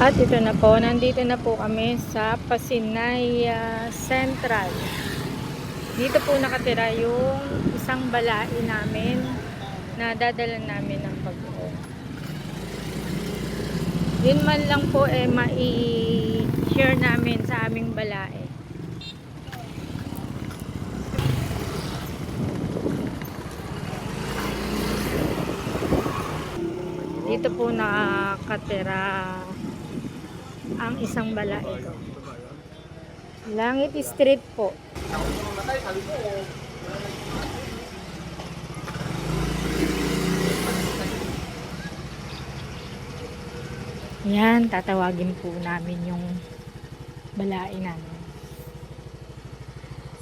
At ito na po, nandito na po kami sa Pasinae Central. Dito po nakatira yung isang balai namin na dadala namin ng Bagoong. Yun man lang po mai-share namin sa aming balai. Dito po nakatira ang isang balai ko. Langit Street po. Yan, tatawagin po namin yung balai namin.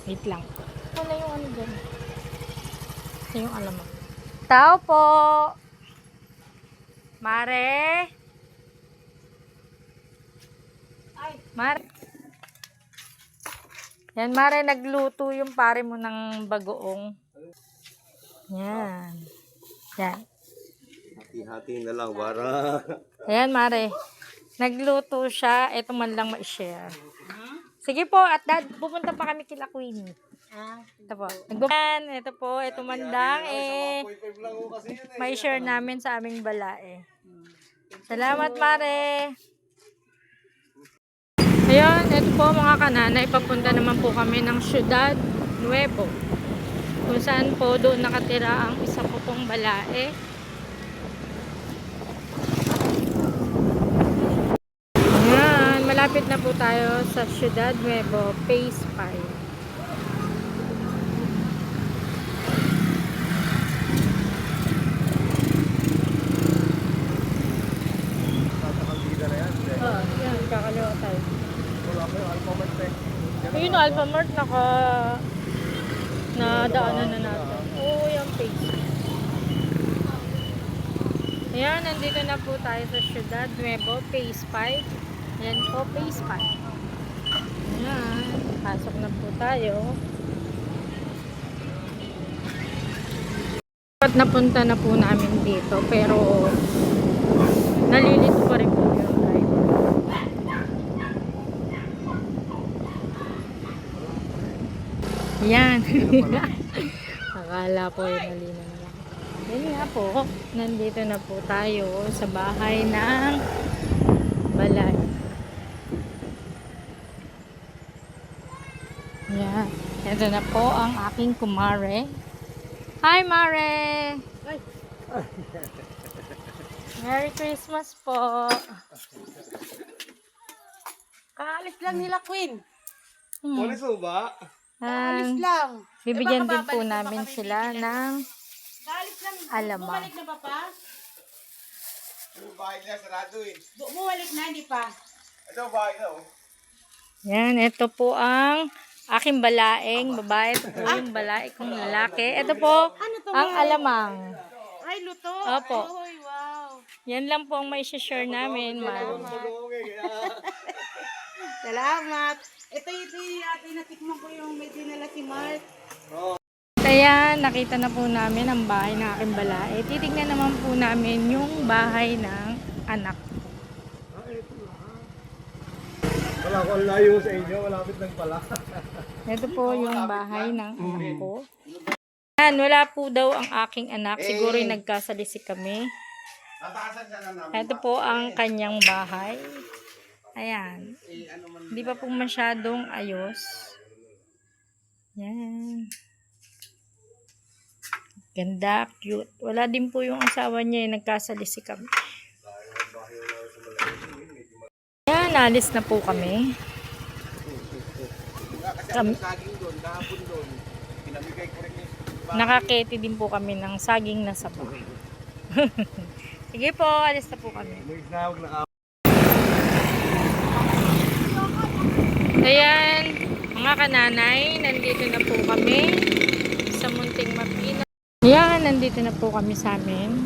Wait lang. Ano yung ano dyan? Ito yung alam mo. Tao po! Mare! Ay! Mare! Yan, Mare, nagluto yung pare mo ng bagoong. Yan. Yan. Hati-hati na lang para... Ayan, Mare. Nagluto siya. Ito man lang ma-share. Sige po, at dad, pupunta pa kami kila Queenie. Ito po. Ito po, ito man lang ma-share namin sa aming balae. Salamat, Mare. Ayan, ito po mga kananay, papunta naman po kami ng Ciudad Nuevo. Kung saan po doon nakatira ang isa po pong balae. Ayan, malapit na po tayo sa Ciudad Nuevo, Phase 5. Yan, kakaliwa tayo. Ayun, Alphamart, nadaanan na natin. Oo, yung Phase. Ayan, nandito na po tayo sa Ciudad Nuevo, Phase 5. Ayan po, Phase 5. Ayan, pasok na po tayo. At napunta na po namin dito, pero nalilito pa rin po yung driver. Ayan. Akala po yung malinaw na lang. Yan nga po, nandito na po tayo sa bahay ng balay. Yan. Ito na po ang aking kumare. Hi, Mare! Merry Christmas po! Kaalis lang nila, Queen. Polis mo ba? Kaalis lang. Bibigyan din Baka po babalik, namin baka sila ng Kaalis lang. alamang. Bumalik na ba pa? Yung bahay nila sarado eh. Bumalik na, hindi pa. Ito bahay na oh. Yan, ito po ang aking balaeng babae. Ito po yung balae kong lalaki. Ito po ang alamang. Ay, luto. Opo. Ay, wow. Yan lang po ang may share namin. Salamat. Ito yung natikman ko yung may dinala si Mark. Kaya nakita na po namin ang bahay ng aking balae. Titignan naman po namin yung bahay ng anak. Wala ko layo sa inyo, malapit lang pala. Ito po yung bahay ng anak ko. Yan, wala po daw ang aking anak. Siguro nagkasalisik kami. Ito po ang kanyang bahay. Ayan. Hindi pa po masyadong ayos. Yan. Ganda, cute. Wala din po yung asawa niya. Nagkasalisik kami. Ayan, alis na po kami. Nakaketi din po kami ng saging na sapa. Sige po, alis na po kami. Ayan, mga kananay, nandito na po kami sa Munting Mapina. Ayan, nandito na po kami sa amin.